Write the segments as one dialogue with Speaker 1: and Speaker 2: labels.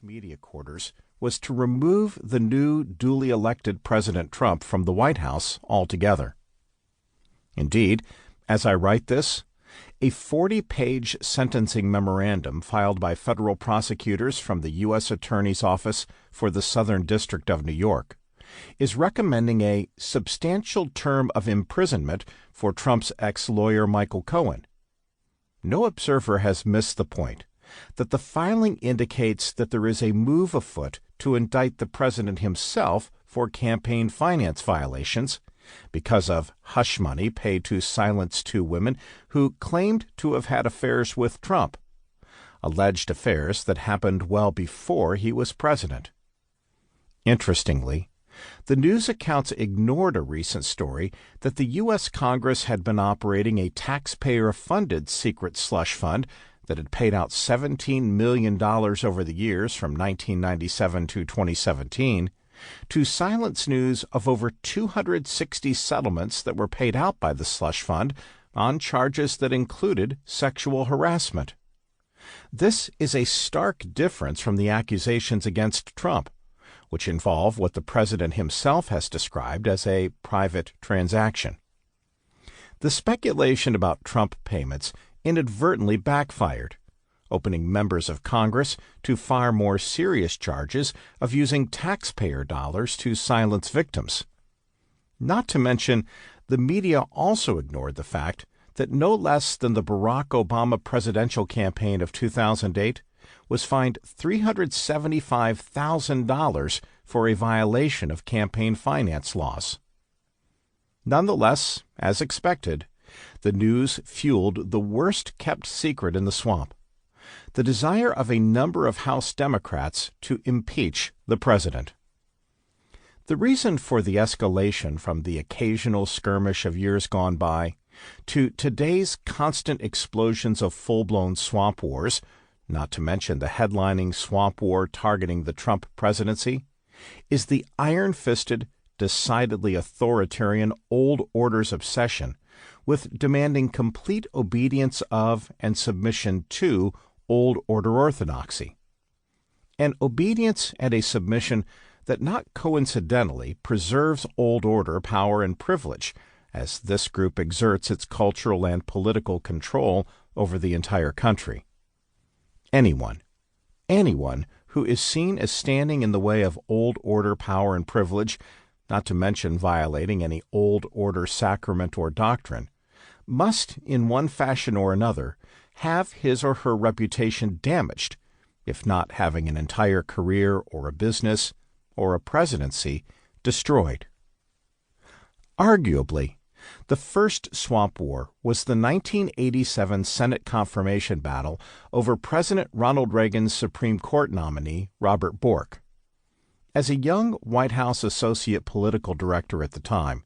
Speaker 1: media quarters was to remove the new duly elected President Trump from the White House altogether. Indeed, as I write this, a 40-page sentencing memorandum filed by federal prosecutors from the U.S. Attorney's Office for the Southern District of New York is recommending a substantial term of imprisonment for Trump's ex-lawyer Michael Cohen. No observer has missed the point that the filing indicates that there is a move afoot to indict the president himself for campaign finance violations because of hush money paid to silence two women who claimed to have had affairs with Trump, alleged affairs that happened well before he was president. Interestingly, the news accounts ignored a recent story that the U.S. Congress had been operating a taxpayer-funded secret slush fund that had paid out $17 million over the years from 1997 to 2017 to silence news of over 260 settlements that were paid out by the slush fund on charges that included sexual harassment. This is a stark difference from the accusations against Trump, which involve what the president himself has described as a private transaction. The speculation about Trump payments inadvertently backfired, opening members of Congress to far more serious charges of using taxpayer dollars to silence victims. Not to mention, the media also ignored the fact that no less than the Barack Obama presidential campaign of 2008 was fined $375,000 for a violation of campaign finance laws. Nonetheless, as expected, the news fueled the worst-kept secret in the swamp: the desire of a number of House Democrats to impeach the president. The reason for the escalation from the occasional skirmish of years gone by to today's constant explosions of full-blown swamp wars, not to mention the headlining swamp war targeting the Trump presidency, is the iron-fisted, decidedly authoritarian old order's obsession with demanding complete obedience of and submission to old order orthodoxy. An obedience and a submission that not coincidentally preserves old order power and privilege, as this group exerts its cultural and political control over the entire country. Anyone who is seen as standing in the way of old order power and privilege, not to mention violating any old order sacrament or doctrine, must, in one fashion or another, have his or her reputation damaged, if not having an entire career or a business or a presidency destroyed. Arguably, the first swamp war was the 1987 Senate confirmation battle over President Ronald Reagan's Supreme Court nominee, Robert Bork. As a young White House associate political director at the time,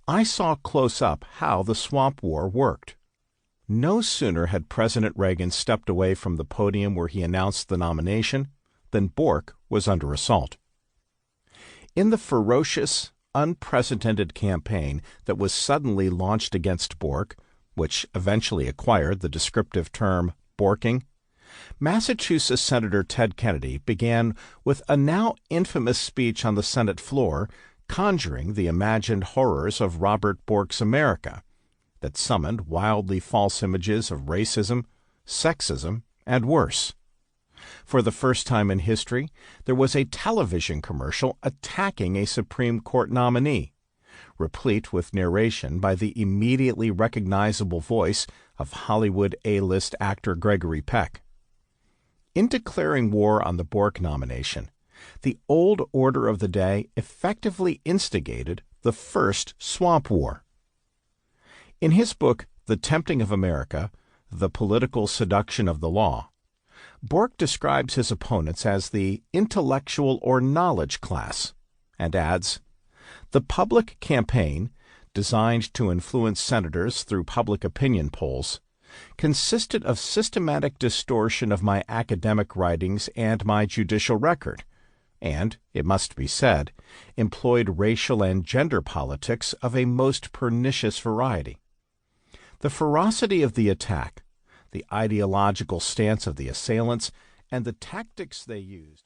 Speaker 1: I saw close up how the swamp war worked. No sooner had President Reagan stepped away from the podium where he announced the nomination than Bork was under assault. In the ferocious, unprecedented campaign that was suddenly launched against Bork, which eventually acquired the descriptive term borking, Massachusetts Senator Ted Kennedy began with a now infamous speech on the Senate floor conjuring the imagined horrors of Robert Bork's America that summoned wildly false images of racism, sexism, and worse. For the first time in history, there was a television commercial attacking a Supreme Court nominee, replete with narration by the immediately recognizable voice of Hollywood A-list actor Gregory Peck. In declaring war on the Bork nomination, the old order of the day effectively instigated the first swamp war. In his book, The Tempting of America, The Political Seduction of the Law, Bork describes his opponents as the intellectual or knowledge class, and adds, "The public campaign, designed to influence senators through public opinion polls, consisted of systematic distortion of my academic writings and my judicial record, and, it must be said, employed racial and gender politics of a most pernicious variety. The ferocity of the attack, the ideological stance of the assailants, and the tactics they used